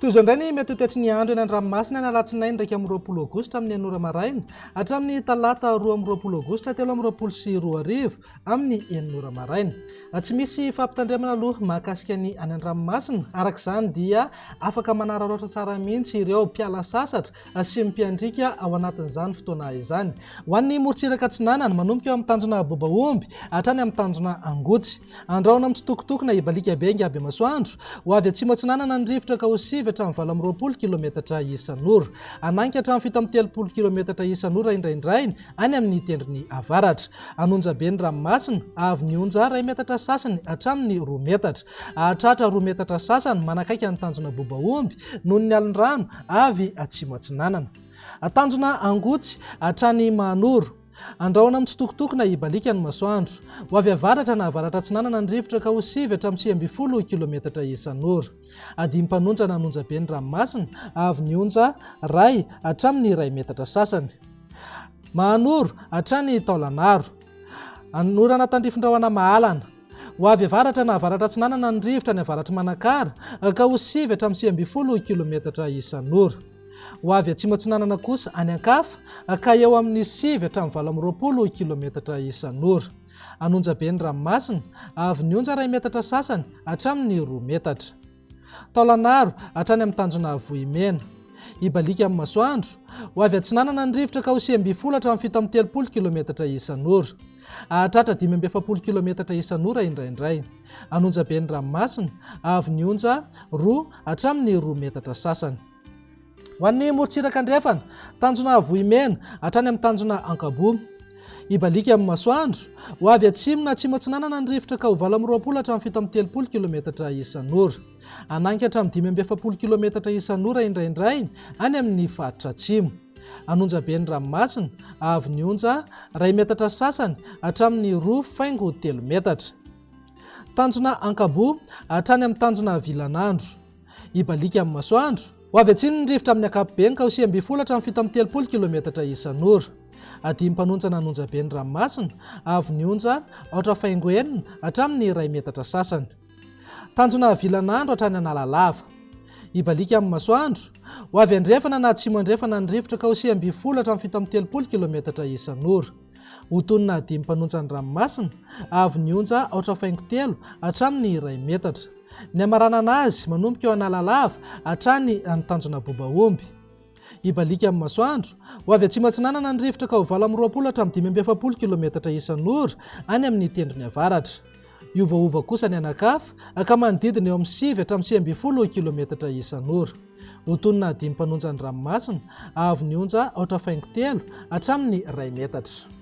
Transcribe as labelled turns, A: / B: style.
A: Toy indray ny mety toetry ny andro eny an-dranomasina ny alatsinainy 20 aogositra amin'ny anora maraina hatramin'ny talata 20 aogositra 2024 amin'ny 9 maraina. Tsy misy fampitandremana aloha mahakasika ny any an-dranomasina, araka izany dia afaka manararaotra tsara mihitsy ireo mpiala sasatra sy mpiandrika ao anatin'izany fotoana izany. Ho an'ny morontsiraka atsinanana manomboka eo amin'ny tanjona bobaomby hatrany amin'ny tanjona angotsy. Andraona mitsitokotokona ibalika be ngaby masoandro ho avy atsimo atsinanana ny rivotra ka hosivy hatramin'ny 20 kilometatra isan'ora. Ananika hatramin'ny 30 kilometatra isan'ora indraindray any amin'ny tendrony avaratra. Anonja be ny ranomasina avy nionja 2 metatra sasany hatramin'ny 2 metatra. Ahatratra 2 metatra sasany manakaiky ny tanjona bobaomby noho ny alin-drano avy atsimo atsinanana. Tanjona angotsy hatrany manoro. Andraona mitsitokotokona ibalika ny masoandro. Ho avy avaratra na avaratra atsinanana ny rivotra ka hosivy hatramin'ny 30 kilometatra isan'ora. Adimy mpanonja na anonja be ny ranomasina avy nionja 2 hatramin'ny 2 metatra sasany. Mahanoro hatrany taolanaro. Anorana tandrifin-drahona mahalana. Ho avy avaratra na avaratra atsinanana ny rivotra ny avaratra manakara ka hosivy hatramin'ny 30 kilometatra isan'ora. Ho avy atsimo atsinanana kosa any ankafa ka eo amin'ny 9 hatramin'ny 20 kilometatra isan'ora. Anonja be ny ranomasina avy nionja 2 metatra sasany hatramin'ny 2 metatra. Taolanaro hatrany amin'ny tanjona vohimena. Ibalika amin'ny masoandro. Ho avy atsinanana ny rivotra ka hosivy hatramin'ny 70 kilometatra isan'ora. Ahatratra 57 kilometatra isan'ora indraindray. Anonja be ny ranomasina avy nionja 2 hatramin'ny 2 metatra sasany. Ho an'ny morontsiraka andrefana, tanjona vohimena hatrany amin'ny tanjona ankabo. Ibalika amin'ny masoandro. Ho avy atsimo na atsimo atsinanana ny rivotra ka ho 20 hatramin'ny 70 kilometatra isan'ora. Ananika hatramin'ny 50 kilometatra isan'ora indraindray any amin'ny faritra atsimo. Anonja be ny ranomasina avy nionja 2 metatra sasany hatramin'ny 2,3 metatra. Tanjona ankabo hatrany amin'ny tanjona VINAN'NY. Ibalika amin'ny masoandro. Ho avy atsimo ny rivotra amin'ny ankapobeny ka hosivy hatramin'ny 70 kilometatra isan'ora. Adimy mpanonja na anonja be ny ranomasina avy nionja 4,5 hatramin'ny 2 metatra sasany. Tanjona VINAN'NY hatrany analalava. Ibalika amin'ny masoandro. Ho avy andrefana na atsimo andrefana ny rivotra ka hosivy hatramin'ny 70 kilometatra isan'ora. Ho tonina adimy mpanonja ny ranomasina avy nionja 4,5 hatramin'ny 2 metatra. Ny amarana anazy manomboka eo analalava hatrany amin'ny tanjona bobaomby. Ibalika amin'ny masoandro. Ho avy atsimo atsinanana ny rivotra ka ho 20 hatramin'ny 50 kilometatra isan'ora any amin'ny tendrony avaratra. Iovaova kosa ny anakafa ka manodidina eo amin'ny 7 hatramin'ny 90 kilometatra isan'ora. Ho tonina adimy mpanonja ny ranomasina avy nionja 4,5 hatramin'ny 2 metatra.